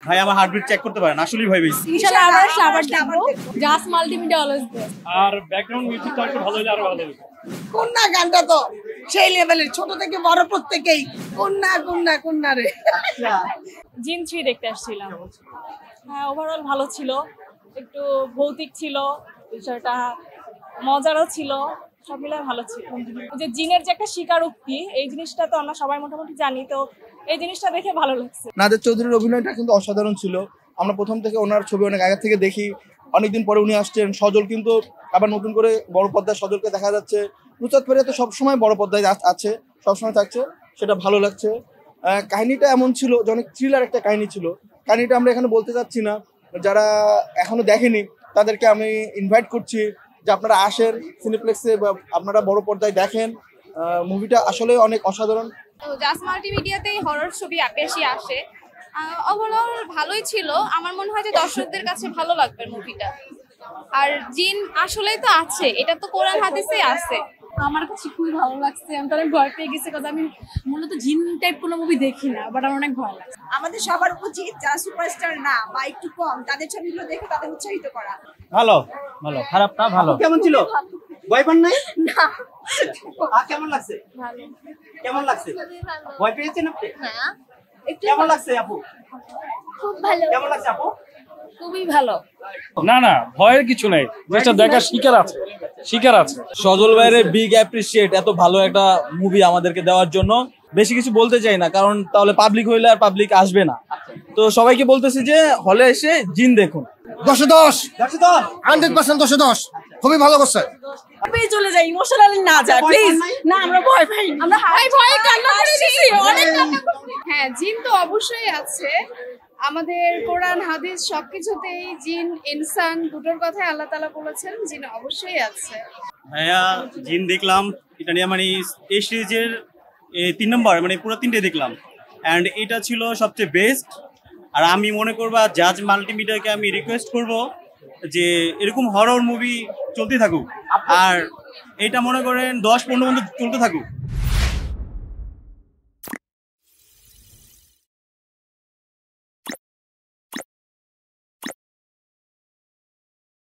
ভাই আমার heartbeat check করতে পারেন, আসলেই ভয় পেয়েছি। ইনশাআল্লাহ আবার দেখবো। জাস মাল্টিমিডিয়া অলওয়েজ বেস্ট। আর ব্যাকগ্রাউন্ড মিউজিকটা একটু ভালো হলে আরো ভালো হবে। কন্যা গানটা তো সেই লেভেলের, ছোট থেকে বড় প্রত্যেকেই কন্যা কন্যা কন্যা রে। জিন 3 দেখতে আসছিলাম। হ্যাঁ, ওভারঅল ভালো ছিল, একটু ভৌতিক ছিল, বিষয়টা মজারও ছিল, সব মিলে ভালো ছিল। যে জিনের যে একটা স্বীকারোক্তি, এই জিনিসটা তো আমরা সবাই মোটামুটি জানি, তো এই জিনিসটা দেখে ভালো লাগছে। নাদের চৌধুরীর অভিনয়টা কিন্তু অসাধারণ ছিল। আমরা প্রথম থেকে ওনার ছবি অনেক আগে থেকে দেখি, অনেকদিন পরে উনি আসছেন। সজল কিন্তু আবার নতুন করে বড় পর্দায় সজলকে দেখা যাচ্ছে। নুসরাত ফারিয়া তো সবসময় বড় পর্দায় আছে, সবসময় থাকছে, সেটা ভালো লাগছে। কাহিনীটা এমন ছিল যে অনেক থ্রিলার একটা কাহিনী ছিল। কাহিনীটা আমরা এখানে বলতে চাচ্ছি না, যারা এখনো দেখেনি তাদেরকে আমি ইনভাইট করছি যে আপনারা আসেন সিনেপ্লেক্সে বা আপনারা বড় পর্দায় দেখেন। মুভিটা আসলে অনেক অসাধারণ। তো জাস মাল্টিমিডিয়াতেই হরর ছবি বেশি আসে। ওভারঅল ভালোই ছিল, আমার মনে হয় যে দর্শকদের কাছে ভালো লাগবে মুভিটা। আর জিন আসলেই তো আছে, এটা তো কোরআন হাদিসে আছে। আমার কাছে খুবই ভালো লাগছে, আমি তো অনেক ভয় পেয়ে গেছি, কারণ আমি মূলত জিন টাইপ কোনো মুভি দেখি না, বাট আমার অনেক ভয় লাগছে। আমাদের সবার উচিত যারা সুপারস্টার না বা একটু কম, তাদের ছবিগুলো দেখে তাদের উৎসাহিত করা। ভালো ভালো, খারাপ না, ভালো। কেমন ছিল? ভয় পান নাই? না, কেমন লাগছে? ভালো, কেমন লাগছে? ভয় পেয়েছেন আপনি? হ্যাঁ একটু কেমন লাগছে আপু? খুব ভালো, কেমন লাগছে আপু? খুবই ভালো। না না, ভয়ের কিছু নাই, যেটা দেখার শিকার আছে। সজল ভাইয়ের বিগ অ্যাপ্রিশিয়েট এত ভালো একটা মুভি আমাদেরকে দেওয়ার জন্য। বেশি কিছু বলতে চাই না, কারণ তাহলে পাবলিক হইলে আর পাবলিক আসবে না। তো সবাইকে বলতেছি যে হলে এসে জিন দেখুন। 10-10 দর্শক 100% 10-10 খুবই ভালো করছে। পেয়ে চলে যাই, ইমোশনালি না যায় প্লিজ। না, আমরা ভয় পাই, আমরা ভয় কান্না করেছি, অনেক কান্না করেছি। হ্যাঁ, জিন তো অবশ্যই আছে। আমাদের কোরআন হাদিস সবকিছুতেই জিন ইনসান দুটোর কথাই আল্লাহ তাআলা বলেছেন, জিন অবশ্যই আছে। ভাইয়া জিন দেখলাম, এটা নিয়ে মানে এই সিরিজের 3 নম্বর, মানে পুরো 3টে দেখলাম, অ্যান্ড এটা ছিল সবচেয়ে বেস্ট। আর আমি মনে করবো জাজ মাল্টিমিডিয়াকে আমি রিকোয়েস্ট করব যে এরকম হরর মুভি চলতে থাকুক, আর এটা মনে করেন 10-15 বছর চলতে থাকুক।